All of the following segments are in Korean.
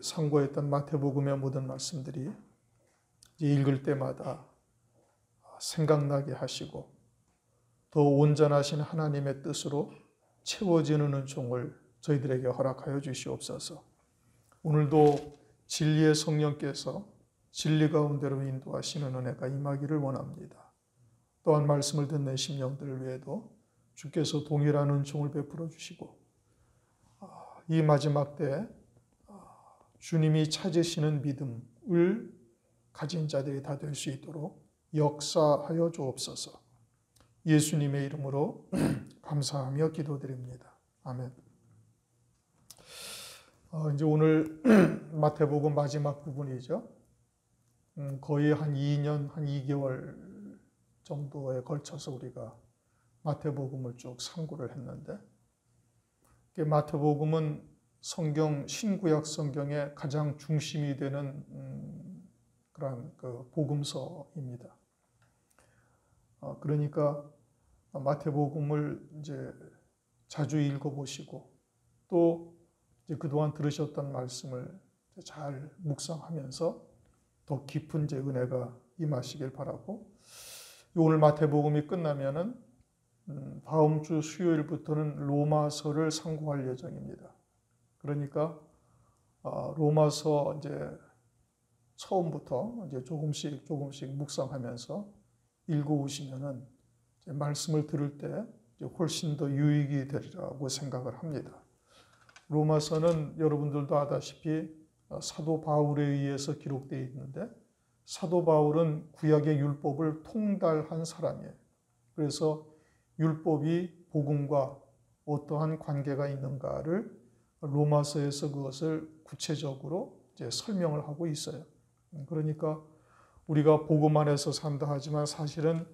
상고했던 마태복음의 모든 말씀들이 이제 읽을 때마다 생각나게 하시고 더 온전하신 하나님의 뜻으로 채워지는 은총을 저희들에게 허락하여 주시옵소서. 오늘도 진리의 성령께서 진리 가운데로 인도하시는 은혜가 임하기를 원합니다. 또한 말씀을 듣는 심령들 위에도 주께서 동일한 은총을 베풀어 주시고 이 마지막 때 주님이 찾으시는 믿음을 가진 자들이 다 될 수 있도록 역사하여 주옵소서. 예수님의 이름으로 감사하며 기도드립니다. 아멘. 이제 오늘 마태복음 마지막 부분이죠. 거의 한 2년, 한 2개월 정도에 걸쳐서 우리가 마태복음을 쭉 상고를 했는데, 마태복음은 신구약 성경의 가장 중심이 되는 그런 복음서입니다. 그러니까 마태복음을 이제 자주 읽어보시고 또 이제 그동안 들으셨던 말씀을 잘 묵상하면서 더 깊은 이제 은혜가 임하시길 바라고, 오늘 마태복음이 끝나면은 다음 주 수요일부터는 로마서를 상고할 예정입니다. 그러니까 로마서 이제 처음부터 이제 조금씩 묵상하면서 읽어오시면은 말씀을 들을 때 훨씬 더 유익이 되리라고 생각을 합니다. 로마서는 여러분들도 아다시피 사도 바울에 의해서 기록되어 있는데, 사도 바울은 구약의 율법을 통달한 사람이에요. 그래서 율법이 복음과 어떠한 관계가 있는가를 로마서에서 그것을 구체적으로 이제 설명을 하고 있어요. 그러니까 우리가 복음 안에서 산다 하지만 사실은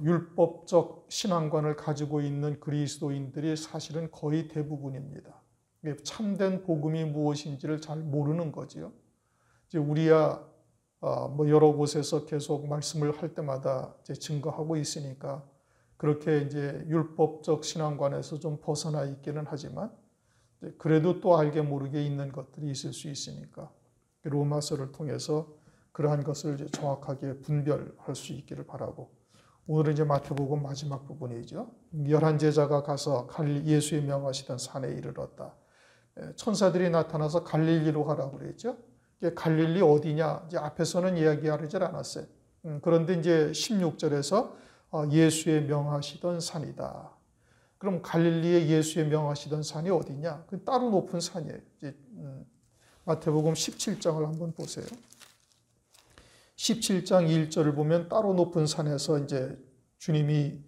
율법적 신앙관을 가지고 있는 그리스도인들이 사실은 거의 대부분입니다. 참된 복음이 무엇인지를 잘 모르는 거지요. 이제 우리야 여러 곳에서 계속 말씀을 할 때마다 이제 증거하고 있으니까 그렇게 이제 율법적 신앙관에서 좀 벗어나 있기는 하지만 그래도 또 알게 모르게 있는 것들이 있을 수 있으니까 로마서를 통해서 그러한 것을 이제 정확하게 분별할 수 있기를 바라고, 오늘은 이제 마태복음 마지막 부분이죠. 11 제자가 가서 예수의 명하시던 산에 이르렀다. 천사들이 나타나서 갈릴리로 가라고 그랬죠. 갈릴리 어디냐? 이제 앞에서는 이야기하지 않았어요. 그런데 이제 16절에서 예수의 명하시던 산이다. 그럼 갈릴리에 예수의 명하시던 산이 어디냐? 그 따로 높은 산이에요. 이제 마태복음 17장을 한번 보세요. 17장 1절을 보면 따로 높은 산에서 이제 주님이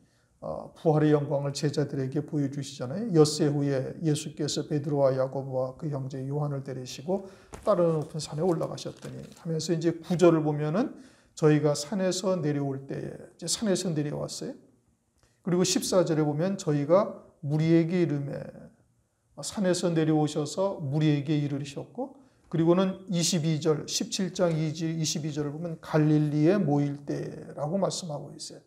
부활의 영광을 제자들에게 보여주시잖아요. 엿새 후에 예수께서 베드로와 야고보와 그 형제 요한을 데리시고 따로 높은 산에 올라가셨더니 하면서 이제 9절을 보면은 저희가 산에서 내려올 때에 이제 산에서 내려왔어요. 그리고 14절에 보면 저희가 무리에게 이르매, 산에서 내려오셔서 무리에게 이르셨고, 그리고는 22절, 17장 22절을 보면 갈릴리에 모일 때라고 말씀하고 있어요.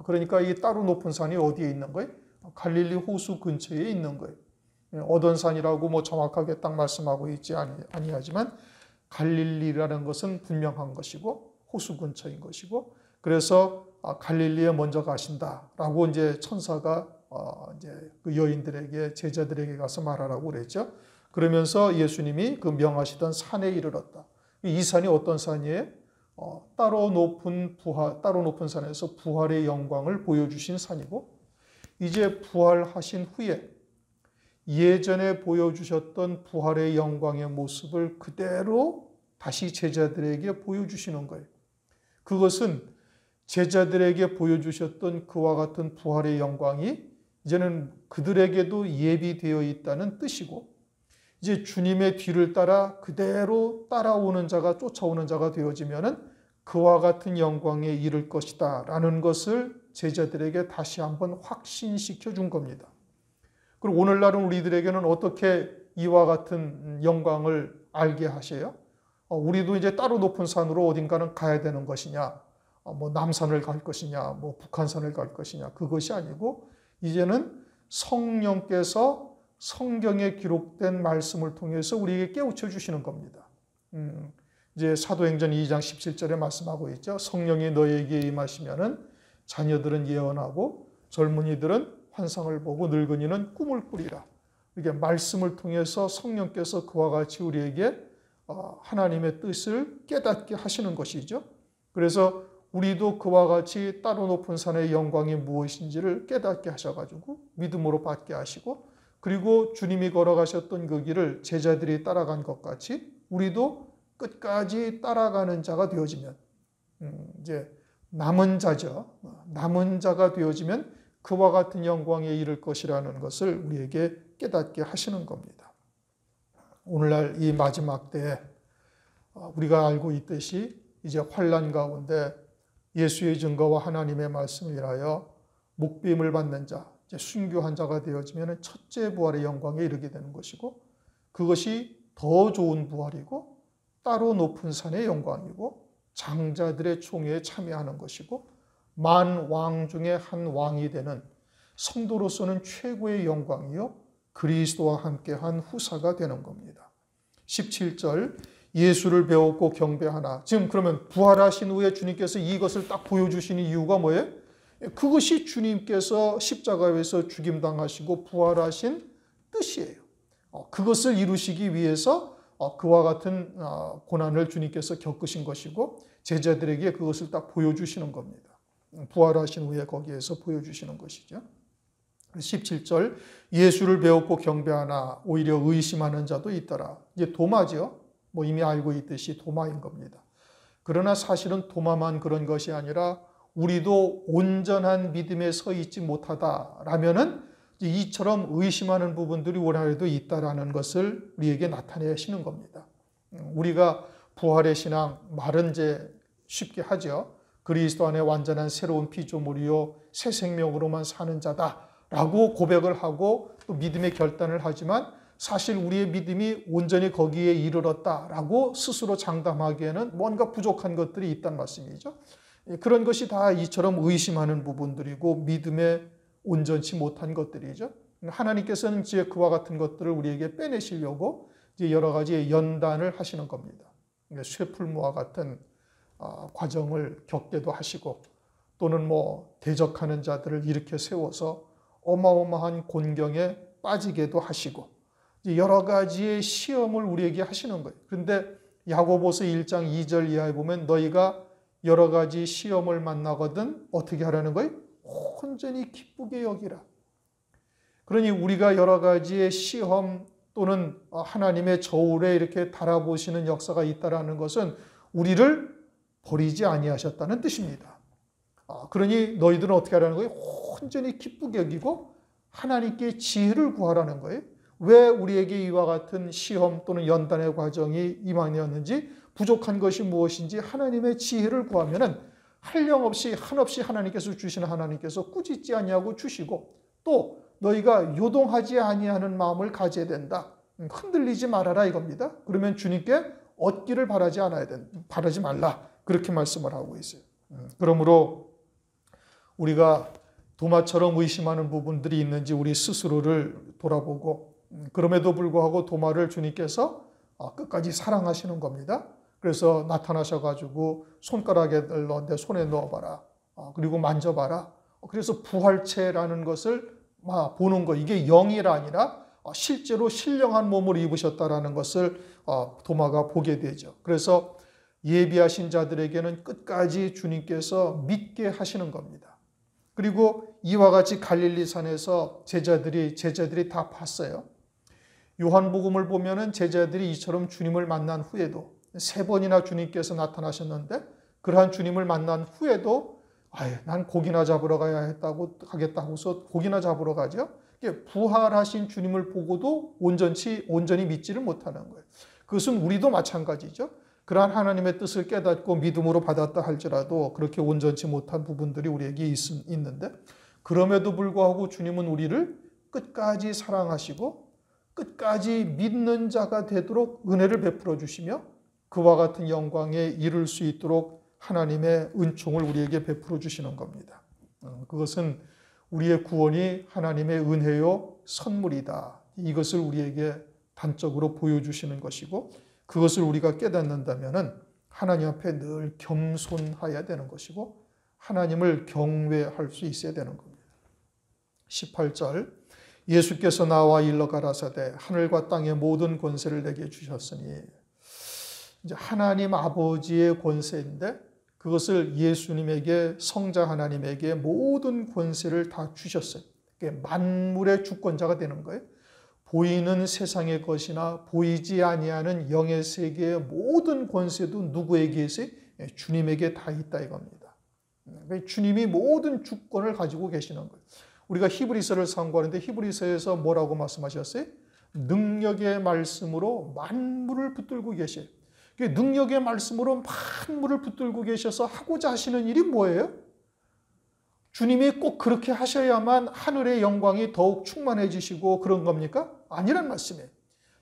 그러니까 이 따로 높은 산이 어디에 있는 거예요? 갈릴리 호수 근처에 있는 거예요. 어떤 산이라고 정확하게 딱 말씀하고 있지 아니하지만 갈릴리라는 것은 분명한 것이고 호수 근처인 것이고, 그래서 갈릴리에 먼저 가신다라고 이제 천사가 이제 그 여인들에게 제자들에게 가서 말하라고 그랬죠. 그러면서 예수님이 그 명하시던 산에 이르렀다. 이 산이 어떤 산이에요? 따로 높은 산에서 부활의 영광을 보여주신 산이고, 이제 부활하신 후에 예전에 보여주셨던 부활의 영광의 모습을 그대로 다시 제자들에게 보여주시는 거예요. 그것은 제자들에게 보여주셨던 그와 같은 부활의 영광이 이제는 그들에게도 예비되어 있다는 뜻이고, 이제 주님의 뒤를 따라 그대로 따라오는 자가, 쫓아오는 자가 되어지면은 그와 같은 영광에 이를 것이다 라는 것을 제자들에게 다시 한번 확신시켜 준 겁니다. 그리고 오늘날은 우리들에게는 어떻게 이와 같은 영광을 알게 하셔요? 우리도 이제 따로 높은 산으로 어딘가는 가야 되는 것이냐, 남산을 갈 것이냐, 북한산을 갈 것이냐, 그것이 아니고 이제는 성령께서 성경에 기록된 말씀을 통해서 우리에게 깨우쳐 주시는 겁니다. 이제 사도행전 2장 17절에 말씀하고 있죠. 성령이 너에게 임하시면은 자녀들은 예언하고 젊은이들은 환상을 보고 늙은이는 꿈을 꾸리라. 이게 말씀을 통해서 성령께서 그와 같이 우리에게 하나님의 뜻을 깨닫게 하시는 것이죠. 그래서 우리도 그와 같이 따로 높은 산의 영광이 무엇인지를 깨닫게 하셔가지고 믿음으로 받게 하시고, 그리고 주님이 걸어가셨던 그 길을 제자들이 따라간 것 같이 우리도 끝까지 따라가는 자가 되어지면, 이제 남은 자죠. 남은 자가 되어지면 그와 같은 영광에 이를 것이라는 것을 우리에게 깨닫게 하시는 겁니다. 오늘날 이 마지막 때에 우리가 알고 있듯이 이제 환난 가운데 예수의 증거와 하나님의 말씀을 인하여 목배임을 받는 자, 이제 순교한 자가 되어지면 첫째 부활의 영광에 이르게 되는 것이고, 그것이 더 좋은 부활이고 따로 높은 산의 영광이고 장자들의 총회에 참여하는 것이고 만 왕 중에 한 왕이 되는 성도로서는 최고의 영광이요 그리스도와 함께한 후사가 되는 겁니다. 17절 예수를 배웠고 경배하나. 지금 그러면 부활하신 후에 주님께서 이것을 딱 보여주시는 이유가 뭐예요? 그것이 주님께서 십자가에서 죽임당하시고 부활하신 뜻이에요. 그것을 이루시기 위해서 그와 같은 고난을 주님께서 겪으신 것이고 제자들에게 그것을 딱 보여주시는 겁니다. 부활하신 후에 거기에서 보여주시는 것이죠. 17절 예수를 배웠고 경배하나 오히려 의심하는 자도 있더라. 이제 도마죠. 뭐 이미 알고 있듯이 도마인 겁니다. 그러나 사실은 도마만 그런 것이 아니라 우리도 온전한 믿음에 서 있지 못하다라면은 이처럼 의심하는 부분들이 우리 안에도 있다라는 것을 우리에게 나타내시는 겁니다. 우리가 부활의 신앙 말은 이제 쉽게 하죠. 그리스도 안에 완전한 새로운 피조물이요 새 생명으로만 사는 자다라고 고백을 하고 또 믿음의 결단을 하지만 사실 우리의 믿음이 온전히 거기에 이르렀다라고 스스로 장담하기에는 뭔가 부족한 것들이 있다는 말씀이죠. 그런 것이 다 이처럼 의심하는 부분들이고 믿음에 온전치 못한 것들이죠. 하나님께서는 이제 그와 같은 것들을 우리에게 빼내시려고 이제 여러 가지 연단을 하시는 겁니다. 쇠풀무와 같은 과정을 겪게도 하시고 또는 뭐 대적하는 자들을 일으켜 세워서 어마어마한 곤경에 빠지게도 하시고 여러 가지의 시험을 우리에게 하시는 거예요. 그런데 야고보서 1장 2절 이하에 보면 너희가 여러 가지 시험을 만나거든 어떻게 하라는 거예요? 온전히 기쁘게 여기라. 그러니 우리가 여러 가지의 시험 또는 하나님의 저울에 이렇게 달아보시는 역사가 있다는 것은 우리를 버리지 아니하셨다는 뜻입니다. 그러니 너희들은 어떻게 하라는 거예요? 온전히 기쁘게 여기고 하나님께 지혜를 구하라는 거예요. 왜 우리에게 이와 같은 시험 또는 연단의 과정이 임하였는지 부족한 것이 무엇인지 하나님의 지혜를 구하면은 한량없이 한없이 하나님께서 주시는 하나님께서 꾸짖지 아니하고 주시고 또 너희가 요동하지 아니하는 마음을 가져야 된다. 흔들리지 말아라 이겁니다. 그러면 주님께 얻기를 바라지 말라. 그렇게 말씀을 하고 있어요. 그러므로 우리가 도마처럼 의심하는 부분들이 있는지 우리 스스로를 돌아보고 그럼에도 불구하고 도마를 주님께서 끝까지 사랑하시는 겁니다. 그래서 나타나셔가지고 손가락에 내 손에 넣어봐라. 그리고 만져봐라. 그래서 부활체라는 것을 보는 거 이게 영이 아니라 실제로 신령한 몸을 입으셨다라는 것을 도마가 보게 되죠. 그래서 예비하신 자들에게는 끝까지 주님께서 믿게 하시는 겁니다. 그리고 이와 같이 갈릴리산에서 제자들이 다 봤어요. 요한복음을 보면은 제자들이 이처럼 주님을 만난 후에도 3번이나 주님께서 나타나셨는데 그러한 주님을 만난 후에도 난 고기나 잡으러 가겠다 하고서 고기나 잡으러 가죠. 부활하신 주님을 보고도 온전히 믿지를 못하는 거예요. 그것은 우리도 마찬가지죠. 그러한 하나님의 뜻을 깨닫고 믿음으로 받았다 할지라도 그렇게 온전치 못한 부분들이 우리에게 있는데 그럼에도 불구하고 주님은 우리를 끝까지 사랑하시고 끝까지 믿는 자가 되도록 은혜를 베풀어 주시며 그와 같은 영광에 이를 수 있도록 하나님의 은총을 우리에게 베풀어 주시는 겁니다. 그것은 우리의 구원이 하나님의 은혜요 선물이다. 이것을 우리에게 단적으로 보여주시는 것이고, 그것을 우리가 깨닫는다면 하나님 앞에 늘 겸손해야 되는 것이고 하나님을 경외할 수 있어야 되는 겁니다. 18절, 예수께서 나와 일러 가라사대 하늘과 땅의 모든 권세를 내게 주셨으니, 이제 하나님 아버지의 권세인데 그것을 예수님에게, 성자 하나님에게 모든 권세를 다 주셨어요. 만물의 주권자가 되는 거예요. 보이는 세상의 것이나 보이지 아니하는 영의 세계의 모든 권세도 누구에게 있어요? 주님에게 다 있다 이겁니다. 주님이 모든 주권을 가지고 계시는 거예요. 우리가 히브리서를 상고하는데 히브리서에서 뭐라고 말씀하셨어요? 능력의 말씀으로 만물을 붙들고 계셔요. 능력의 말씀으로 만물을 붙들고 계셔서 하고자 하시는 일이 뭐예요? 주님이 꼭 그렇게 하셔야만 하늘의 영광이 더욱 충만해지시고 그런 겁니까? 아니란 말씀이에요.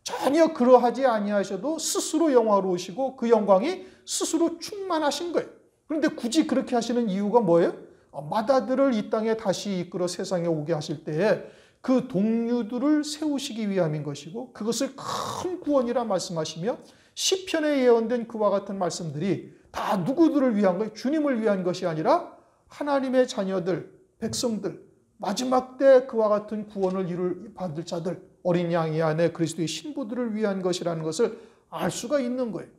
전혀 그러하지 아니하셔도 스스로 영화로우시고 그 영광이 스스로 충만하신 거예요. 그런데 굳이 그렇게 하시는 이유가 뭐예요? 맏아들을 이 땅에 다시 이끌어 세상에 오게 하실 때에 그 동류들을 세우시기 위함인 것이고, 그것을 큰 구원이라 말씀하시며 시편에 예언된 그와 같은 말씀들이 다 누구들을 위한 거예요? 주님을 위한 것이 아니라 하나님의 자녀들, 백성들, 마지막 때 그와 같은 구원을 받을 자들, 어린 양이 안에 그리스도의 신부들을 위한 것이라는 것을 알 수가 있는 거예요.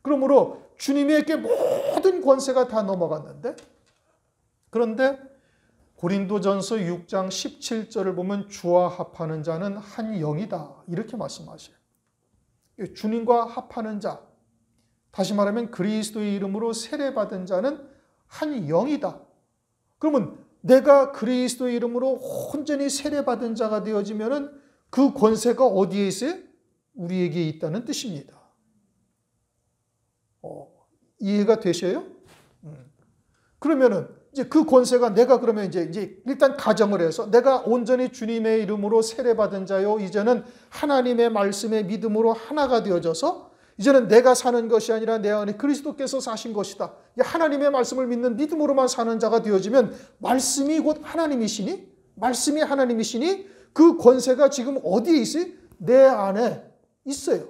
그러므로 주님에게 모든 권세가 다 넘어갔는데, 그런데 고린도전서 6장 17절을 보면 주와 합하는 자는 한 영이다 이렇게 말씀하셔요. 주님과 합하는 자, 다시 말하면 그리스도의 이름으로 세례받은 자는 한 영이다. 그러면 내가 그리스도의 이름으로 온전히 세례받은 자가 되어지면은 그 권세가 어디에 있어요? 우리에게 있다는 뜻입니다. 이해가 되셔요? 그러면은 이제 그 권세가 내가 그러면 이제 일단 가정을 해서 내가 온전히 주님의 이름으로 세례받은 자요, 이제는 하나님의 말씀의 믿음으로 하나가 되어져서 이제는 내가 사는 것이 아니라 내 안에 그리스도께서 사신 것이다. 하나님의 말씀을 믿는 믿음으로만 사는 자가 되어지면 말씀이 곧 하나님이시니, 말씀이 하나님이시니 그 권세가 지금 어디에 있어요? 내 안에 있어요.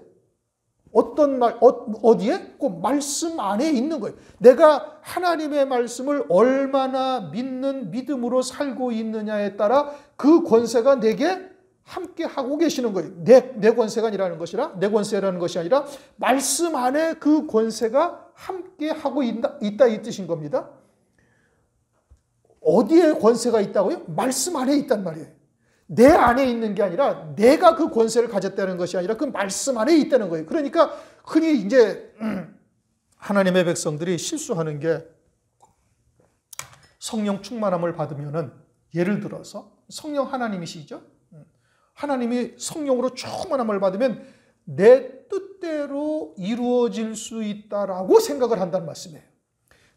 어디에? 그 말씀 안에 있는 거예요. 내가 하나님의 말씀을 얼마나 믿는 믿음으로 살고 있느냐에 따라 그 권세가 내게 함께 하고 계시는 거예요. 내 권세가 아니라는 것이라, 내 권세라는 것이 아니라 말씀 안에 그 권세가 함께 하고 있다 이 뜻인 겁니다. 어디에 권세가 있다고요? 말씀 안에 있단 말이에요. 내 안에 있는 게 아니라 내가 그 권세를 가졌다는 것이 아니라 그 말씀 안에 있다는 거예요. 그러니까 흔히 이제 하나님의 백성들이 실수하는 게, 성령 충만함을 받으면은, 예를 들어서 성령 하나님이시죠? 하나님이 성령으로 충만함을 받으면 내 뜻대로 이루어질 수 있다라고 생각을 한다는 말씀이에요.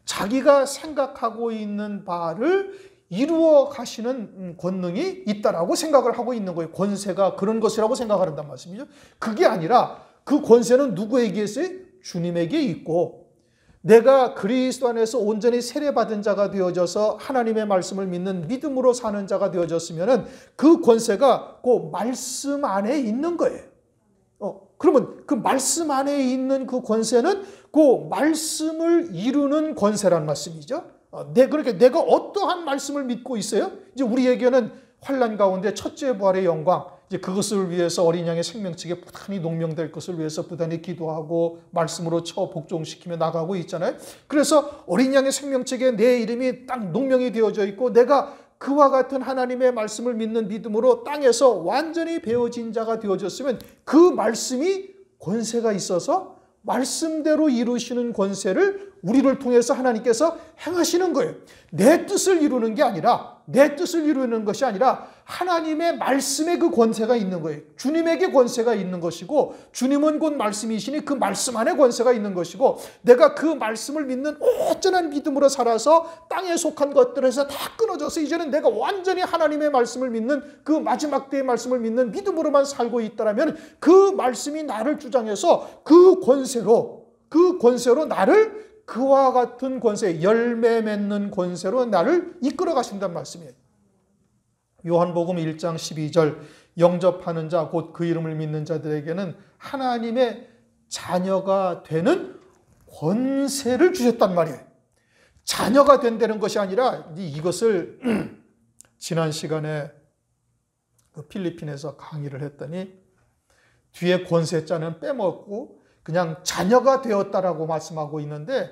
자기가 생각하고 있는 바를 이루어 가시는 권능이 있다라고 생각을 하고 있는 거예요. 권세가 그런 것이라고 생각한다는 말씀이죠. 그게 아니라 그 권세는 누구에게 있어요? 주님에게 있고, 내가 그리스도 안에서 온전히 세례받은 자가 되어져서 하나님의 말씀을 믿는 믿음으로 사는 자가 되어졌으면 그 권세가 그 말씀 안에 있는 거예요. 그러면 그 말씀 안에 있는 그 권세는 그 말씀을 이루는 권세라는 말씀이죠. 그러니까 내가 어떠한 말씀을 믿고 있어요? 이제 우리에게는 환난 가운데 첫째 부활의 영광, 이제 그것을 위해서 어린 양의 생명책에 부단히 농명될 것을 위해서 부단히 기도하고 말씀으로 복종시키며 나가고 있잖아요. 그래서 어린 양의 생명책에 내 이름이 딱 농명이 되어져 있고, 내가 그와 같은 하나님의 말씀을 믿는 믿음으로 땅에서 완전히 배어진 자가 되어졌으면 그 말씀이 권세가 있어서 말씀대로 이루시는 권세를 우리를 통해서 하나님께서 행하시는 거예요. 내 뜻을 이루는 게 아니라, 내 뜻을 이루는 것이 아니라 하나님의 말씀에 그 권세가 있는 거예요. 주님에게 권세가 있는 것이고, 주님은 곧 말씀이시니 그 말씀 안에 권세가 있는 것이고, 내가 그 말씀을 믿는 온전한 믿음으로 살아서 땅에 속한 것들에서 다 끊어져서 이제는 내가 완전히 하나님의 말씀을 믿는, 그 마지막 때의 말씀을 믿는 믿음으로만 살고 있다면 그 말씀이 나를 주장해서 그 권세로 나를, 그와 같은 권세, 열매 맺는 권세로 나를 이끌어 가신다는 말씀이에요. 요한복음 1장 12절, 영접하는 자, 곧 그 이름을 믿는 자들에게는 하나님의 자녀가 되는 권세를 주셨단 말이에요. 자녀가 된다는 것이 아니라 이것을 지난 시간에 그 필리핀에서 강의를 했더니 뒤에 권세자는 빼먹고 그냥 자녀가 되었다라고 말씀하고 있는데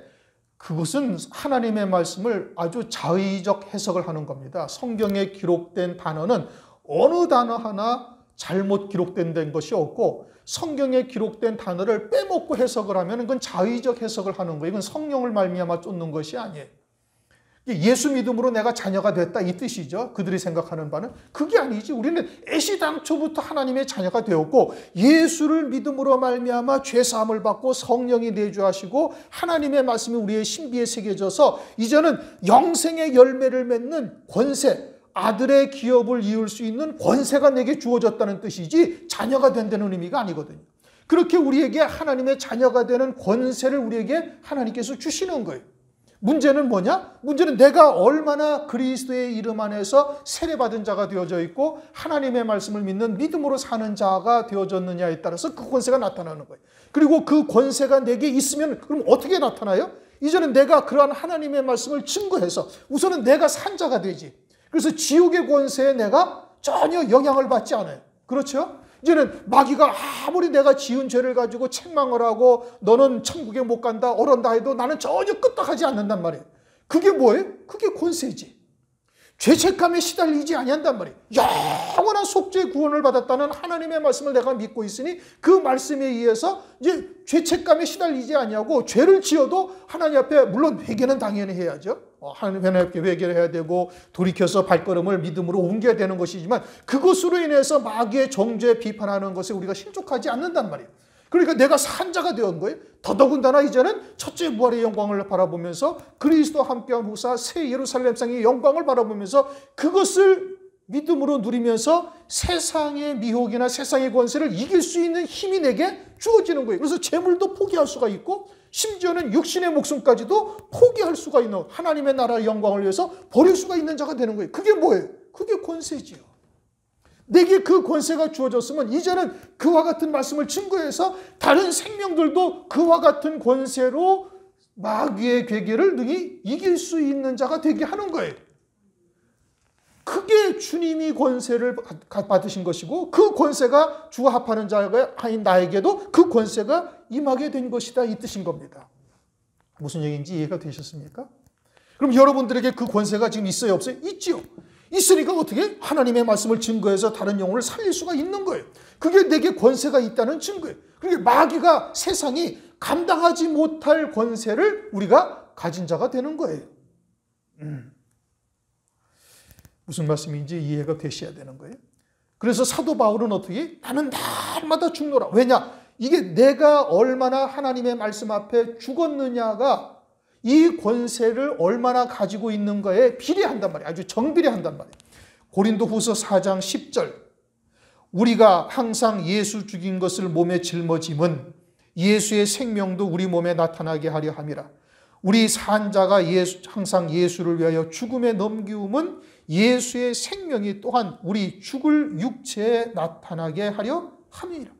그것은 하나님의 말씀을 아주 자의적 해석을 하는 겁니다. 성경에 기록된 단어는 어느 단어 하나 잘못 기록된 것이 없고 성경에 기록된 단어를 빼먹고 해석을 하면 그건 자의적 해석을 하는 거예요. 이건 성령을 말미암아 쫓는 것이 아니에요. 예수 믿음으로 내가 자녀가 됐다 이 뜻이죠. 그들이 생각하는 바는 그게 아니지. 우리는 애시당초부터 하나님의 자녀가 되었고 예수를 믿음으로 말미암아 죄사함을 받고 성령이 내주하시고 하나님의 말씀이 우리의 신비에 새겨져서 이제는 영생의 열매를 맺는 권세, 아들의 기업을 이을 수 있는 권세가 내게 주어졌다는 뜻이지 자녀가 된다는 의미가 아니거든요. 그렇게 우리에게 하나님의 자녀가 되는 권세를 우리에게 하나님께서 주시는 거예요. 문제는 뭐냐? 문제는 내가 얼마나 그리스도의 이름 안에서 세례받은 자가 되어져 있고 하나님의 말씀을 믿는 믿음으로 사는 자가 되어졌느냐에 따라서 그 권세가 나타나는 거예요. 그리고 그 권세가 내게 있으면 그럼 어떻게 나타나요? 이제는 내가 그러한 하나님의 말씀을 증거해서 우선은 내가 산 자가 되지. 그래서 지옥의 권세에 내가 전혀 영향을 받지 않아요. 그렇죠? 이제는 마귀가 아무리 내가 지은 죄를 가지고 책망을 하고 너는 천국에 못 간다, 어른다 해도 나는 전혀 끄떡하지 않는단 말이에요. 그게 뭐예요? 그게 권세지. 죄책감에 시달리지 아니한단 말이에요. 영원한 속죄 구원을 받았다는 하나님의 말씀을 내가 믿고 있으니 그 말씀에 의해서 이제 죄책감에 시달리지 아니하고 죄를 지어도 하나님 앞에 물론 회개는 당연히 해야죠. 하나님 앞에 회개를 해야 되고 돌이켜서 발걸음을 믿음으로 옮겨야 되는 것이지만 그것으로 인해서 마귀의 정죄 비판하는 것에 우리가 실족하지 않는단 말이에요. 그러니까 내가 산 자가 되었는 거예요. 더더군다나 이제는 첫째 부활의 영광을 바라보면서 그리스도와 함께한 후사 새 예루살렘 상의 영광을 바라보면서 그것을 믿음으로 누리면서 세상의 미혹이나 세상의 권세를 이길 수 있는 힘이 내게 주어지는 거예요. 그래서 재물도 포기할 수가 있고 심지어는 육신의 목숨까지도 포기할 수가 있는 하나님의 나라의 영광을 위해서 버릴 수가 있는 자가 되는 거예요. 그게 뭐예요? 그게 권세지요. 내게 그 권세가 주어졌으면 이제는 그와 같은 말씀을 증거해서 다른 생명들도 그와 같은 권세로 마귀의 괴계를 능히 이길 수 있는 자가 되게 하는 거예요. 그게 주님이 권세를 받으신 것이고 그 권세가 주와 합하는 자가 아닌 나에게도 그 권세가 임하게 된 것이다 이 뜻인 겁니다. 무슨 얘기인지 이해가 되셨습니까? 그럼 여러분들에게 그 권세가 지금 있어요 없어요? 있지요. 있으니까 어떻게? 하나님의 말씀을 증거해서 다른 영혼을 살릴 수가 있는 거예요. 그게 내게 권세가 있다는 증거예요. 그게 마귀가 세상이 감당하지 못할 권세를 우리가 가진 자가 되는 거예요. 무슨 말씀인지 이해가 되셔야 되는 거예요. 그래서 사도 바울은 어떻게? 나는 날마다 죽노라. 왜냐? 이게 내가 얼마나 하나님의 말씀 앞에 죽었느냐가 이 권세를 얼마나 가지고 있는가에 비례한단 말이에요. 아주 정비례한단 말이에요. 고린도후서 4장 10절 우리가 항상 예수 죽인 것을 몸에 짊어짐은 예수의 생명도 우리 몸에 나타나게 하려 함이라. 우리 산 자가 항상 예수를 위하여 죽음에 넘기움은 예수의 생명이 또한 우리 죽을 육체에 나타나게 하려 함이라.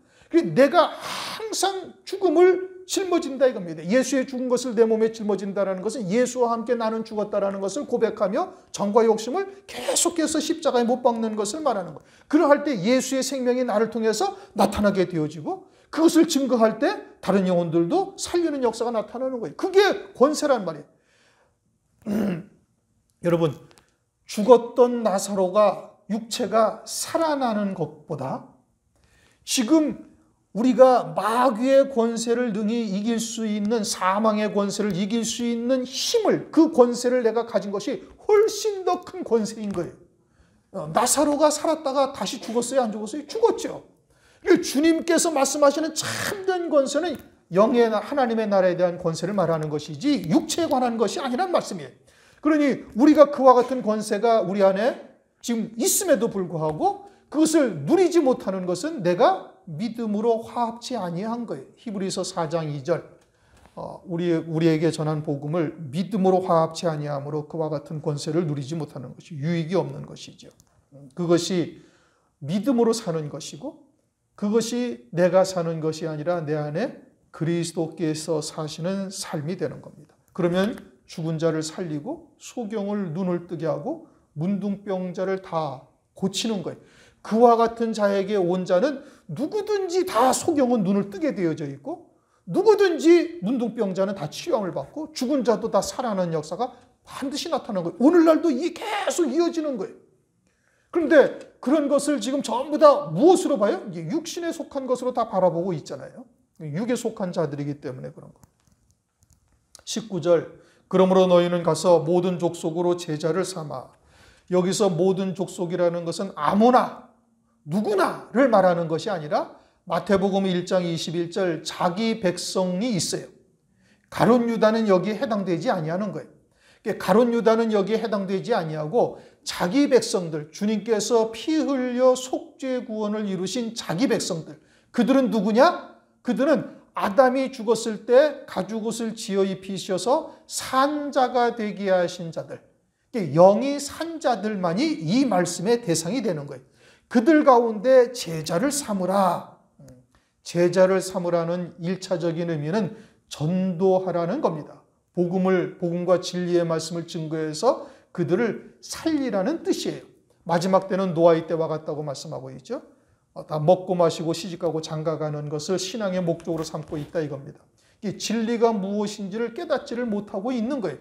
내가 항상 죽음을 짊어진다 이겁니다. 예수의 죽은 것을 내 몸에 짊어진다는 것은 예수와 함께 나는 죽었다는 것을 고백하며 정과 욕심을 계속해서 십자가에 못 박는 것을 말하는 거예요. 그러할 때 예수의 생명이 나를 통해서 나타나게 되어지고 그것을 증거할 때 다른 영혼들도 살리는 역사가 나타나는 거예요. 그게 권세란 말이에요. 여러분 죽었던 나사로가 육체가 살아나는 것보다 지금 우리가 마귀의 권세를 능히 이길 수 있는 사망의 권세를 이길 수 있는 힘을 그 권세를 내가 가진 것이 훨씬 더 큰 권세인 거예요. 나사로가 살았다가 다시 죽었어요? 안 죽었어요? 죽었죠. 주님께서 말씀하시는 참된 권세는 영의 하나님의 나라에 대한 권세를 말하는 것이지 육체에 관한 것이 아니란 말씀이에요. 그러니 우리가 그와 같은 권세가 우리 안에 지금 있음에도 불구하고 그것을 누리지 못하는 것은 내가 믿음으로 화합치 아니한 거예요. 히브리서 4장 2절 우리에게 전한 복음을 믿음으로 화합치 아니함으로 그와 같은 권세를 누리지 못하는 것이 유익이 없는 것이죠. 그것이 믿음으로 사는 것이고 그것이 내가 사는 것이 아니라 내 안에 그리스도께서 사시는 삶이 되는 겁니다. 그러면 죽은 자를 살리고 소경을 눈을 뜨게 하고 문둥병자를 다 고치는 거예요. 그와 같은 자에게 온 자는 누구든지 다 소경은 눈을 뜨게 되어져 있고 누구든지 문둥병자는 다 치유함을 받고 죽은 자도 다 살아나는 역사가 반드시 나타나는 거예요. 오늘날도 이게 계속 이어지는 거예요. 그런데 그런 것을 지금 전부 다 무엇으로 봐요? 이게 육신에 속한 것으로 다 바라보고 있잖아요. 육에 속한 자들이기 때문에 그런 거예요. 19절 그러므로 너희는 가서 모든 족속으로 제자를 삼아. 여기서 모든 족속이라는 것은 아무나 누구나를 말하는 것이 아니라 마태복음 1장 21절 자기 백성이 있어요. 가룟 유다는 여기에 해당되지 아니하는 거예요. 가룟 유다는 여기에 해당되지 아니하고 자기 백성들, 주님께서 피 흘려 속죄 구원을 이루신 자기 백성들. 그들은 누구냐? 그들은 아담이 죽었을 때 가죽옷을 지어 입히셔서 산자가 되게 하신 자들. 영이 산 자들만이 이 말씀의 대상이 되는 거예요. 그들 가운데 제자를 삼으라. 제자를 삼으라는 1차적인 의미는 전도하라는 겁니다. 복음과 진리의 말씀을 증거해서 그들을 살리라는 뜻이에요. 마지막 때는 노아의 때와 같다고 말씀하고 있죠. 다 먹고 마시고 시집가고 장가가는 것을 신앙의 목적으로 삼고 있다 이겁니다. 이 진리가 무엇인지를 깨닫지를 못하고 있는 거예요.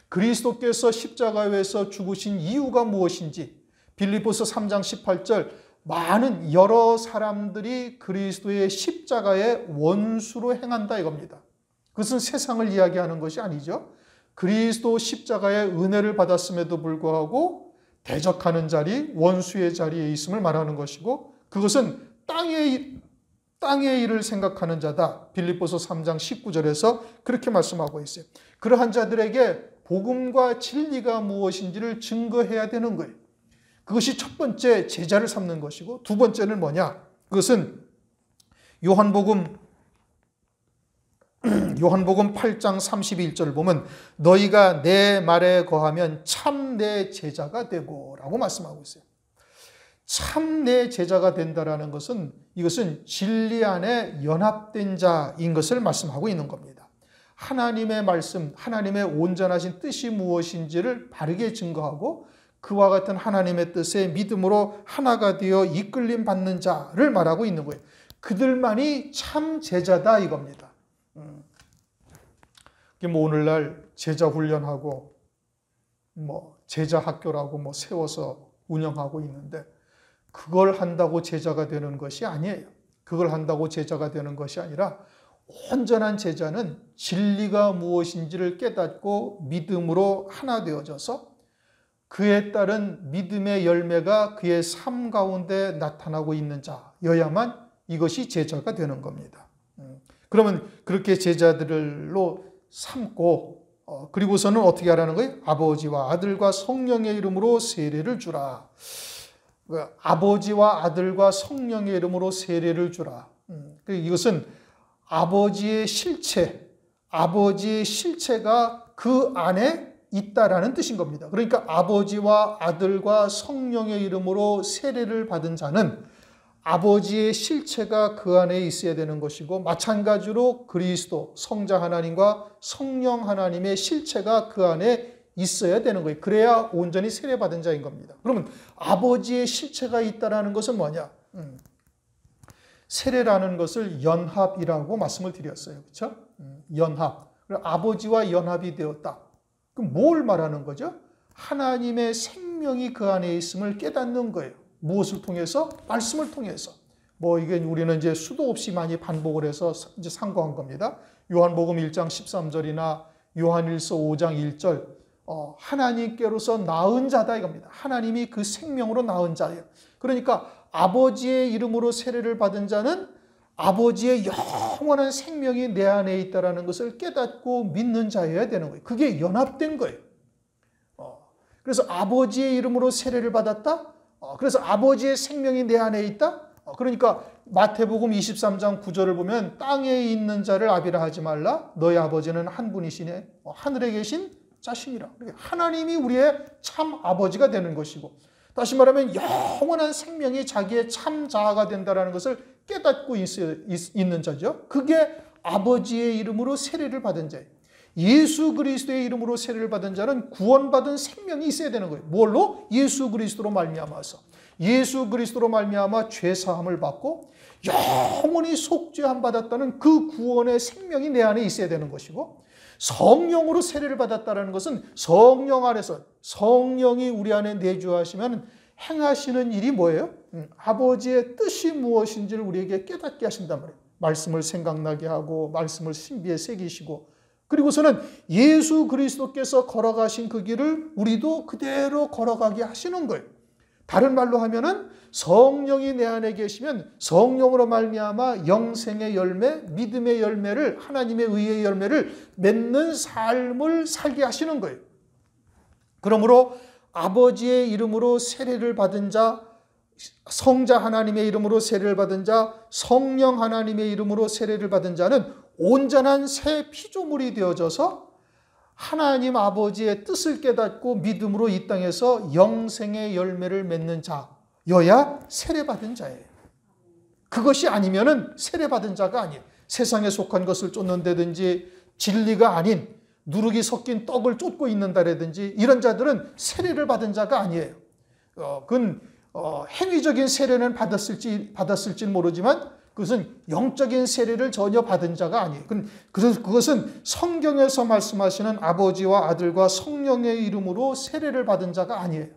그리스도께서 십자가에서 죽으신 이유가 무엇인지 빌립보서 3장 18절 많은 여러 사람들이 그리스도의 십자가의 원수로 행한다 이겁니다. 그것은 세상을 이야기하는 것이 아니죠. 그리스도 십자가의 은혜를 받았음에도 불구하고 대적하는 자리, 원수의 자리에 있음을 말하는 것이고 그것은 땅의 일을 생각하는 자다. 빌립보서 3장 19절에서 그렇게 말씀하고 있어요. 그러한 자들에게 복음과 진리가 무엇인지를 증거해야 되는 거예요. 그것이 첫 번째 제자를 삼는 것이고 두 번째는 뭐냐? 그것은 요한복음 8장 31절을 보면 너희가 내 말에 거하면 참 내 제자가 되고 라고 말씀하고 있어요. 참 내 제자가 된다라는 것은 이것은 진리 안에 연합된 자인 것을 말씀하고 있는 겁니다. 하나님의 말씀, 하나님의 온전하신 뜻이 무엇인지를 바르게 증거하고 그와 같은 하나님의 뜻에 믿음으로 하나가 되어 이끌림 받는 자를 말하고 있는 거예요. 그들만이 참 제자다 이겁니다. 오늘날 제자 훈련하고 제자 학교라고 세워서 운영하고 있는데 그걸 한다고 제자가 되는 것이 아니에요. 그걸 한다고 제자가 되는 것이 아니라 온전한 제자는 진리가 무엇인지를 깨닫고 믿음으로 하나 되어져서 그에 따른 믿음의 열매가 그의 삶 가운데 나타나고 있는 자여야만 이것이 제자가 되는 겁니다. 그러면 그렇게 제자들로 삼고 그리고서는 어떻게 하라는 거예요? 아버지와 아들과 성령의 이름으로 세례를 주라. 아버지와 아들과 성령의 이름으로 세례를 주라. 이것은 아버지의 실체가 그 안에 있다라는 뜻인 겁니다. 그러니까 아버지와 아들과 성령의 이름으로 세례를 받은 자는 아버지의 실체가 그 안에 있어야 되는 것이고 마찬가지로 그리스도, 성자 하나님과 성령 하나님의 실체가 그 안에 있어야 되는 거예요. 그래야 온전히 세례받은 자인 겁니다. 그러면 아버지의 실체가 있다라는 것은 뭐냐? 세례라는 것을 연합이라고 말씀을 드렸어요. 그렇죠? 연합. 아버지와 연합이 되었다. 그럼 뭘 말하는 거죠? 하나님의 생명이 그 안에 있음을 깨닫는 거예요. 무엇을 통해서? 말씀을 통해서. 이게 우리는 이제 수도 없이 많이 반복을 해서 이제 상고한 겁니다. 요한복음 1장 13절이나 요한일서 5장 1절. 하나님께로서 낳은 자다 이겁니다. 하나님이 그 생명으로 낳은 자예요. 그러니까 아버지의 이름으로 세례를 받은 자는 아버지의 영원한 생명이 내 안에 있다는 것을 깨닫고 믿는 자여야 되는 거예요. 그게 연합된 거예요. 그래서 아버지의 이름으로 세례를 받았다? 그래서 아버지의 생명이 내 안에 있다? 그러니까 마태복음 23장 9절을 보면 땅에 있는 자를 아비라 하지 말라. 너희 아버지는 한 분이시네. 하늘에 계신 자신이라. 하나님이 우리의 참 아버지가 되는 것이고 다시 말하면 영원한 생명이 자기의 참 자아가 된다는 것을 깨닫고 있는 자죠. 그게 아버지의 이름으로 세례를 받은 자예요. 예수 그리스도의 이름으로 세례를 받은 자는 구원받은 생명이 있어야 되는 거예요. 뭘로? 예수 그리스도로 말미암아서. 예수 그리스도로 말미암아 죄사함을 받고 영원히 속죄함 받았다는 그 구원의 생명이 내 안에 있어야 되는 것이고, 성령으로 세례를 받았다는 것은 성령 안에서 성령이 우리 안에 내주하시면 행하시는 일이 뭐예요? 아버지의 뜻이 무엇인지를 우리에게 깨닫게 하신단 말이에요. 말씀을 생각나게 하고 말씀을 신비에 새기시고, 그리고서는 예수 그리스도께서 걸어가신 그 길을 우리도 그대로 걸어가게 하시는 거예요. 다른 말로 하면은 성령이 내 안에 계시면 성령으로 말미암아 영생의 열매, 믿음의 열매를, 하나님의 의의 열매를 맺는 삶을 살게 하시는 거예요. 그러므로 아버지의 이름으로 세례를 받은 자, 성자 하나님의 이름으로 세례를 받은 자, 성령 하나님의 이름으로 세례를 받은 자는 온전한 새 피조물이 되어져서 하나님 아버지의 뜻을 깨닫고 믿음으로 이 땅에서 영생의 열매를 맺는 자여야 세례받은 자예요. 그것이 아니면은 세례받은 자가 아니에요. 세상에 속한 것을 쫓는다든지 진리가 아닌 누룩이 섞인 떡을 쫓고 있는다라든지 이런 자들은 세례를 받은 자가 아니에요. 그건 행위적인 세례는 받았을지 모르지만 그것은 영적인 세례를 전혀 받은 자가 아니에요. 그래서 그것은 성경에서 말씀하시는 아버지와 아들과 성령의 이름으로 세례를 받은 자가 아니에요.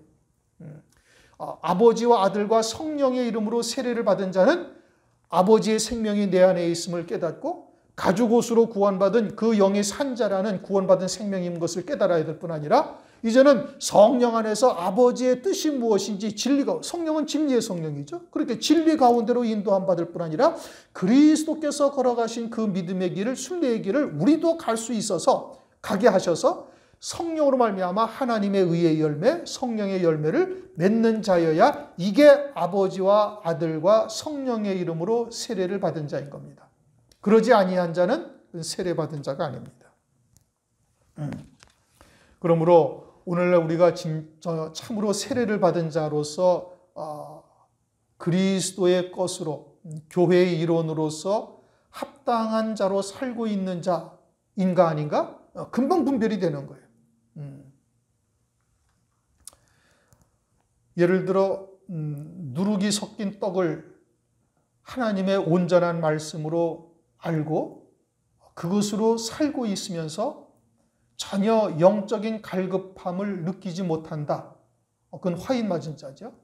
아버지와 아들과 성령의 이름으로 세례를 받은 자는 아버지의 생명이 내 안에 있음을 깨닫고 가죽옷으로 구원받은 그 영의 산자라는 구원받은 생명인 것을 깨달아야 될 뿐 아니라 이제는 성령 안에서 아버지의 뜻이 무엇인지 진리가, 성령은 진리의 성령이죠. 그렇게 진리 가운데로 인도함 받을 뿐 아니라 그리스도께서 걸어가신 그 믿음의 길을, 순례의 길을 우리도 갈 수 있어서 가게 하셔서 성령으로 말미암아 하나님의 의의 열매, 성령의 열매를 맺는 자여야 이게 아버지와 아들과 성령의 이름으로 세례를 받은 자인 겁니다. 그러지 아니한 자는 세례받은 자가 아닙니다. 그러므로 오늘날 우리가 참으로 세례를 받은 자로서 그리스도의 것으로 교회의 일원으로서 합당한 자로 살고 있는 자인가 아닌가? 금방 분별이 되는 거예요. 예를 들어 누룩이 섞인 떡을 하나님의 온전한 말씀으로 알고 그것으로 살고 있으면서 전혀 영적인 갈급함을 느끼지 못한다. 그건 화인 맞은 자죠.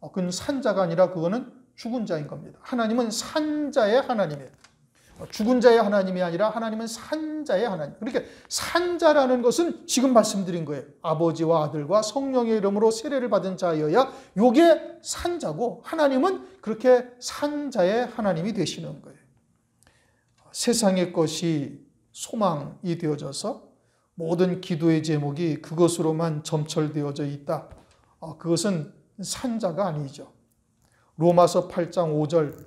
그건 산자가 아니라 그거는 죽은 자인 겁니다. 하나님은 산자의 하나님이에요. 죽은 자의 하나님이 아니라 하나님은 산자의 하나님. 그러니까 산자라는 것은 지금 말씀드린 거예요. 아버지와 아들과 성령의 이름으로 세례를 받은 자여야 이게 산자고, 하나님은 그렇게 산자의 하나님이 되시는 거예요. 세상의 것이 소망이 되어져서 모든 기도의 제목이 그것으로만 점철되어져 있다. 그것은 산자가 아니죠. 로마서 8장 5절,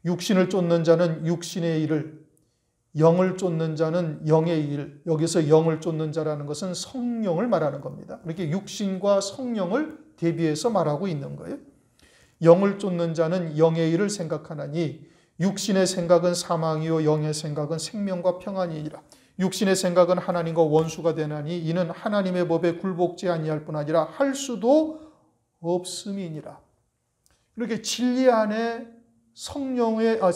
육신을 쫓는 자는 육신의 일을, 영을 쫓는 자는 영의 일. 여기서 영을 쫓는 자라는 것은 성령을 말하는 겁니다. 이렇게 육신과 성령을 대비해서 말하고 있는 거예요. 영을 쫓는 자는 영의 일을 생각하나니 육신의 생각은 사망이요 영의 생각은 생명과 평안이니라. 육신의 생각은 하나님과 원수가 되나니 이는 하나님의 법에 굴복지 아니할 뿐 아니라 할 수도 없음이니라. 이렇게 진리 안에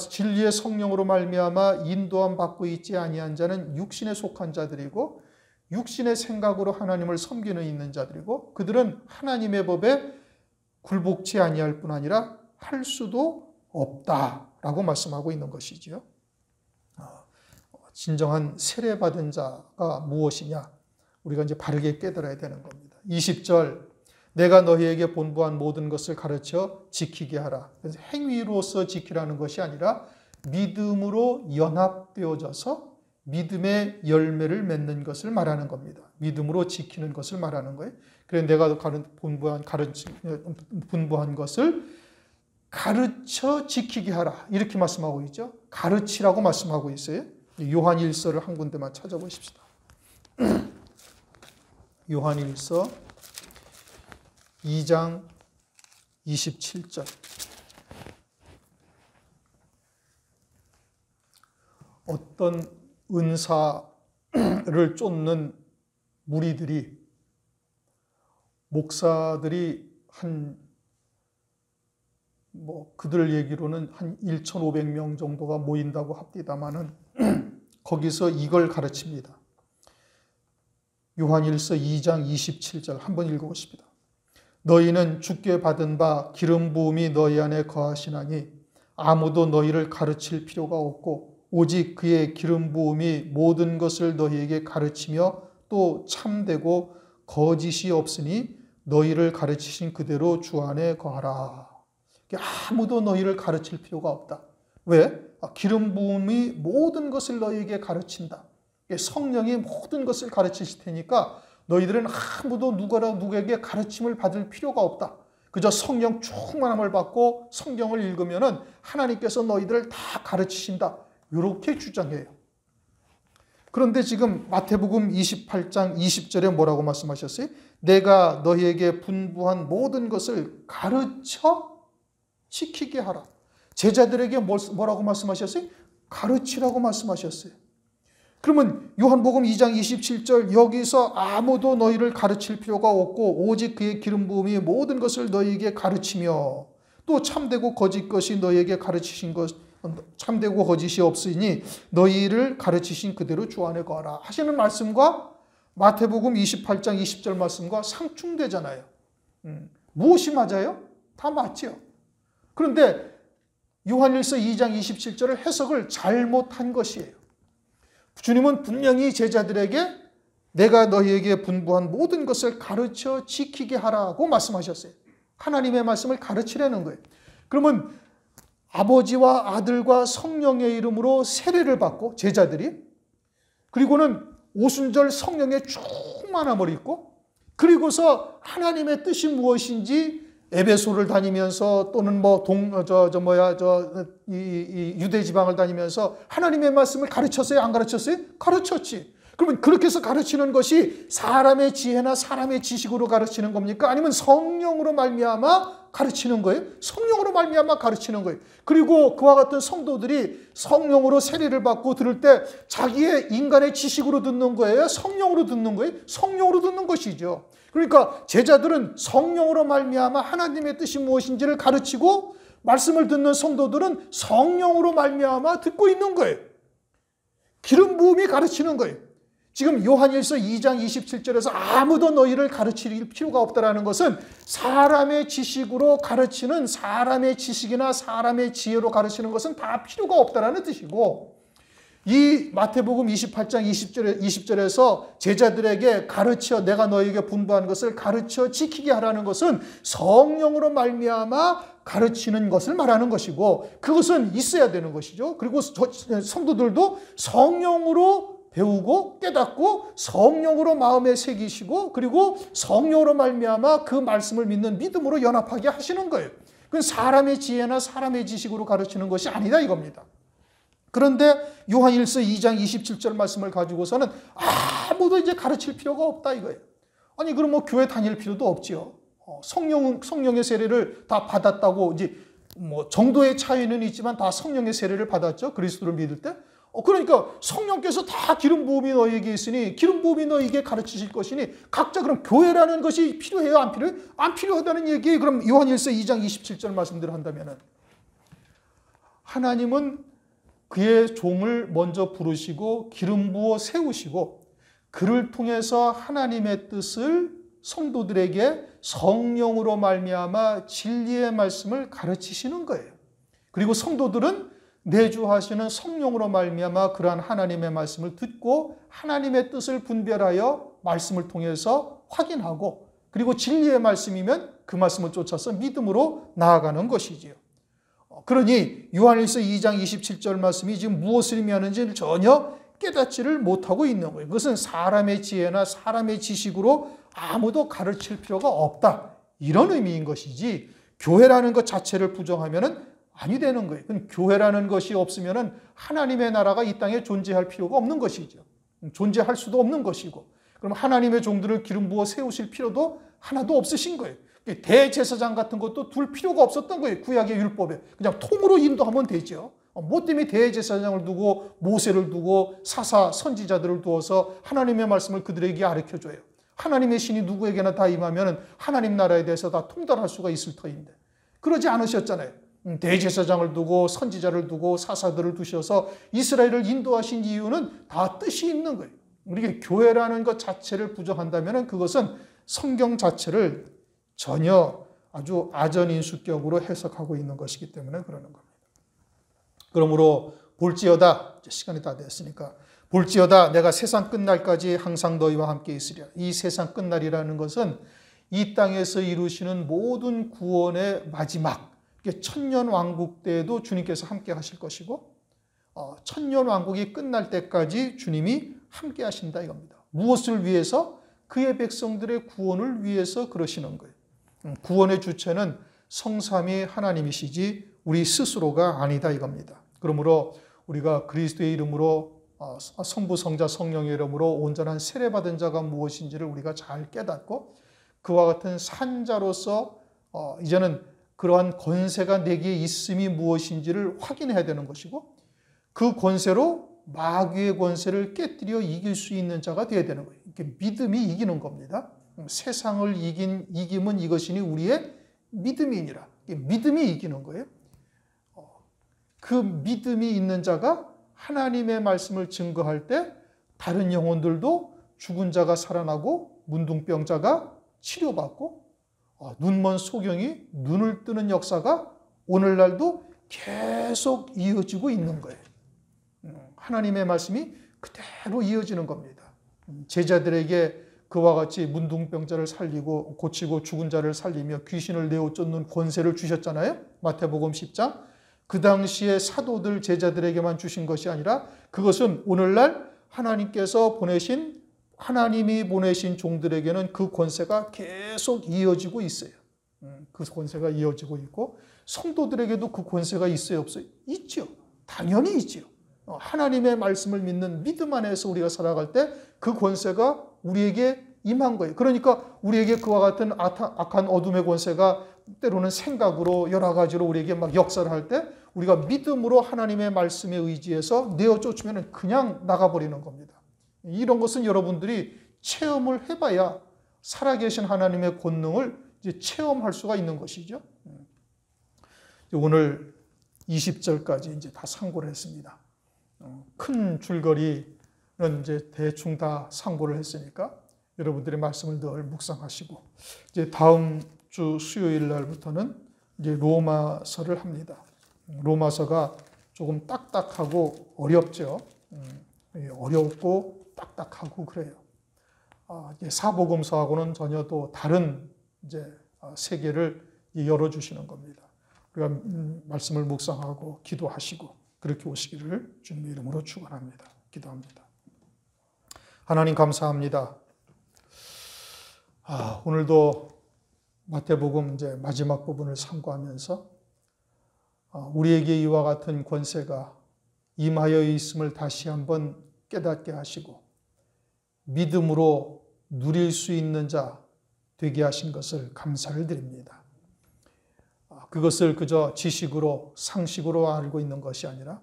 진리의 성령으로 말미암아 인도함 받고 있지 아니한 자는 육신에 속한 자들이고, 육신의 생각으로 하나님을 섬기는 있는 자들이고, 그들은 하나님의 법에 굴복치 아니할 뿐 아니라 할 수도 없다라고 말씀하고 있는 것이지요. 진정한 세례받은 자가 무엇이냐? 우리가 이제 바르게 깨달아야 되는 겁니다. 20절, 내가 너희에게 본부한 모든 것을 가르쳐 지키게 하라. 그래서 행위로서 지키라는 것이 아니라 믿음으로 연합되어져서 믿음의 열매를 맺는 것을 말하는 겁니다. 믿음으로 지키는 것을 말하는 거예요. 그래서 내가 분부한 것을 가르쳐 지키게 하라. 이렇게 말씀하고 있죠. 가르치라고 말씀하고 있어요. 요한 1서를 한 군데만 찾아보십시다. 요한 1서 2장 27절. 어떤 은사를 쫓는 무리들이, 목사들이 그들 얘기로는 한 1,500명 정도가 모인다고 합니다마는 거기서 이걸 가르칩니다. 요한일서 2장 27절 한번 읽어보십니다. 너희는 주께 받은 바 기름 부음이 너희 안에 거하시나니 아무도 너희를 가르칠 필요가 없고 오직 그의 기름 부음이 모든 것을 너희에게 가르치며 또 참되고 거짓이 없으니 너희를 가르치신 그대로 주 안에 거하라. 아무도 너희를 가르칠 필요가 없다. 왜? 기름 부음이 모든 것을 너희에게 가르친다. 성령이 모든 것을 가르치실 테니까 너희들은 아무도 누구에게 가르침을 받을 필요가 없다. 그저 성령 충만함을 받고 성경을 읽으면 하나님께서 너희들을 다 가르치신다. 이렇게 주장해요. 그런데 지금 마태복음 28장 20절에 뭐라고 말씀하셨어요? 내가 너희에게 분부한 모든 것을 가르쳐 지키게 하라. 제자들에게 뭐라고 말씀하셨어요? 가르치라고 말씀하셨어요. 그러면 요한복음 2장 27절 여기서 아무도 너희를 가르칠 필요가 없고 오직 그의 기름 부음이 모든 것을 너희에게 가르치며 또 참되고 거짓 것이 너희에게 가르치신 것 참되고 거짓이 없으니 너희를 가르치신 그대로 주 안에 거하라 하시는 말씀과 마태복음 28장 20절 말씀과 상충되잖아요. 무엇이 맞아요? 다 맞죠. 그런데 요한일서 2장 27절을 해석을 잘못한 것이에요. 주님은 분명히 제자들에게 내가 너희에게 분부한 모든 것을 가르쳐 지키게 하라고 말씀하셨어요. 하나님의 말씀을 가르치라는 거예요. 그러면 아버지와 아들과 성령의 이름으로 세례를 받고 제자들이, 그리고는 오순절 성령의 충만함을 입고, 그리고서 하나님의 뜻이 무엇인지 에베소를 다니면서 또는 유대 지방을 다니면서 하나님의 말씀을 가르쳤어요? 안 가르쳤어요? 가르쳤지. 그러면 그렇게 해서 가르치는 것이 사람의 지혜나 사람의 지식으로 가르치는 겁니까? 아니면 성령으로 말미암아 가르치는 거예요? 성령으로 말미암아 가르치는 거예요. 그리고 그와 같은 성도들이 성령으로 세례를 받고 들을 때 자기의 인간의 지식으로 듣는 거예요? 성령으로 듣는 거예요? 성령으로 듣는 것이죠. 그러니까 제자들은 성령으로 말미암아 하나님의 뜻이 무엇인지를 가르치고 말씀을 듣는 성도들은 성령으로 말미암아 듣고 있는 거예요. 기름 부음이 가르치는 거예요. 지금 요한일서 2장 27절에서 아무도 너희를 가르칠 필요가 없다라는 것은 사람의 지식으로 가르치는, 사람의 지식이나 사람의 지혜로 가르치는 것은 다 필요가 없다라는 뜻이고, 이 마태복음 28장 20절에서 제자들에게 가르쳐 내가 너희에게 분부한 것을 가르쳐 지키게 하라는 것은 성령으로 말미암아 가르치는 것을 말하는 것이고, 그것은 있어야 되는 것이죠. 그리고 성도들도 성령으로 배우고 깨닫고 성령으로 마음에 새기시고 그리고 성령으로 말미암아 그 말씀을 믿는 믿음으로 연합하게 하시는 거예요. 그건 사람의 지혜나 사람의 지식으로 가르치는 것이 아니다 이겁니다. 그런데 요한일서 2장 27절 말씀을 가지고서는 아무도 이제 가르칠 필요가 없다 이거예요. 아니 그럼 교회 다닐 필요도 없지요. 성령의 세례를 다 받았다고 이제 정도의 차이는 있지만 다 성령의 세례를 받았죠. 그리스도를 믿을 때. 그러니까 성령께서 다 기름 부음이 너희에게 있으니 기름 부음이 너희에게 가르치실 것이니 각자 그럼 교회라는 것이 필요해요? 안 필요해요? 안 필요하다는 얘기. 그럼 요한일서 2장 27절 말씀대로 한다면 하나님은 그의 종을 먼저 부르시고 기름 부어 세우시고 그를 통해서 하나님의 뜻을 성도들에게 성령으로 말미암아 진리의 말씀을 가르치시는 거예요. 그리고 성도들은 내주하시는 성령으로 말미암아 그러한 하나님의 말씀을 듣고 하나님의 뜻을 분별하여 말씀을 통해서 확인하고 그리고 진리의 말씀이면 그 말씀을 쫓아서 믿음으로 나아가는 것이지요. 그러니 요한일서 2장 27절 말씀이 지금 무엇을 의미하는지를 전혀 깨닫지를 못하고 있는 거예요. 그것은 사람의 지혜나 사람의 지식으로 아무도 가르칠 필요가 없다. 이런 의미인 것이지 교회라는 것 자체를 부정하면은 아니 되는 거예요. 교회라는 것이 없으면 하나님의 나라가 이 땅에 존재할 필요가 없는 것이죠. 존재할 수도 없는 것이고 그럼 하나님의 종들을 기름 부어 세우실 필요도 하나도 없으신 거예요. 대제사장 같은 것도 둘 필요가 없었던 거예요. 구약의 율법에. 그냥 통으로 인도하면 되죠. 뭐 때문에 대제사장을 두고 모세를 두고 사사 선지자들을 두어서 하나님의 말씀을 그들에게 가르쳐줘요. 하나님의 신이 누구에게나 다 임하면 하나님 나라에 대해서 다 통달할 수가 있을 터인데 그러지 않으셨잖아요. 대제사장을 두고 선지자를 두고 사사들을 두셔서 이스라엘을 인도하신 이유는 다 뜻이 있는 거예요. 우리가 교회라는 것 자체를 부정한다면 그것은 성경 자체를 전혀 아주 아전인수격으로 해석하고 있는 것이기 때문에 그러는 겁니다. 그러므로 볼지어다, 시간이 다 됐으니까 볼지어다 내가 세상 끝날까지 항상 너희와 함께 있으리라. 이 세상 끝날이라는 것은 이 땅에서 이루시는 모든 구원의 마지막 천년왕국 때에도 주님께서 함께 하실 것이고 천년왕국이 끝날 때까지 주님이 함께 하신다 이겁니다. 무엇을 위해서? 그의 백성들의 구원을 위해서 그러시는 거예요. 구원의 주체는 성삼위 하나님이시지 우리 스스로가 아니다 이겁니다. 그러므로 우리가 그리스도의 이름으로 성부 성자 성령의 이름으로 온전한 세례받은 자가 무엇인지를 우리가 잘 깨닫고 그와 같은 산자로서 이제는 그러한 권세가 내게 있음이 무엇인지를 확인해야 되는 것이고 그 권세로 마귀의 권세를 깨뜨려 이길 수 있는 자가 되어야 되는 거예요. 이렇게 믿음이 이기는 겁니다. 세상을 이김은 이것이니 우리의 믿음이니라. 믿음이 이기는 거예요. 그 믿음이 있는 자가 하나님의 말씀을 증거할 때 다른 영혼들도 죽은 자가 살아나고 문둥병자가 치료받고 눈먼 소경이 눈을 뜨는 역사가 오늘날도 계속 이어지고 있는 거예요. 하나님의 말씀이 그대로 이어지는 겁니다. 제자들에게 그와 같이 문둥병자를 살리고 고치고 죽은 자를 살리며 귀신을 내어 쫓는 권세를 주셨잖아요. 마태복음 10장. 그 당시에 사도들 제자들에게만 주신 것이 아니라 그것은 오늘날 하나님이 보내신 종들에게는 그 권세가 계속 이어지고 있어요. 그 권세가 이어지고 있고 성도들에게도 그 권세가 있어요, 없어요? 있죠. 당연히 있죠. 하나님의 말씀을 믿는 믿음 안에서 우리가 살아갈 때 그 권세가 우리에게 임한 거예요. 그러니까 우리에게 그와 같은 악한 어둠의 권세가 때로는 생각으로 여러 가지로 우리에게 막 역사를 할 때 우리가 믿음으로 하나님의 말씀에 의지해서 내어 쫓으면 그냥 나가버리는 겁니다. 이런 것은 여러분들이 체험을 해봐야 살아계신 하나님의 권능을 이제 체험할 수가 있는 것이죠. 오늘 20절까지 이제 다 상고를 했습니다. 큰 줄거리는 이제 대충 다 상고를 했으니까 여러분들의 말씀을 늘 묵상하시고 이제 다음 주 수요일 날부터는 이제 로마서를 합니다. 로마서가 조금 딱딱하고 어렵죠. 어렵고 딱딱하고 그래요. 사복음서하고는 전혀 또 다른 이제 세계를 열어주시는 겁니다. 우리가 말씀을 묵상하고 기도하시고 그렇게 오시기를 주님의 이름으로 축원합니다. 기도합니다. 하나님 감사합니다. 오늘도 마태복음 이제 마지막 부분을 상고하면서 우리에게 이와 같은 권세가 임하여 있음을 다시 한번 깨닫게 하시고 믿음으로 누릴 수 있는 자 되게 하신 것을 감사를 드립니다. 그것을 그저 지식으로 상식으로 알고 있는 것이 아니라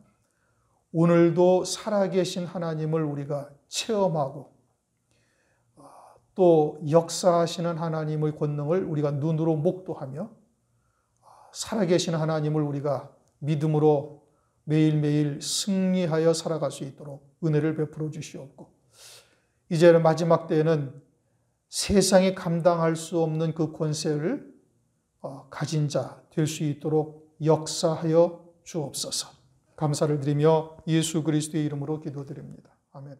오늘도 살아계신 하나님을 우리가 체험하고 또 역사하시는 하나님의 권능을 우리가 눈으로 목도하며 살아계신 하나님을 우리가 믿음으로 매일매일 승리하여 살아갈 수 있도록 은혜를 베풀어 주시옵고 이제는 마지막 때에는 세상이 감당할 수 없는 그 권세를 가진 자 될 수 있도록 역사하여 주옵소서. 감사를 드리며 예수 그리스도의 이름으로 기도드립니다. 아멘.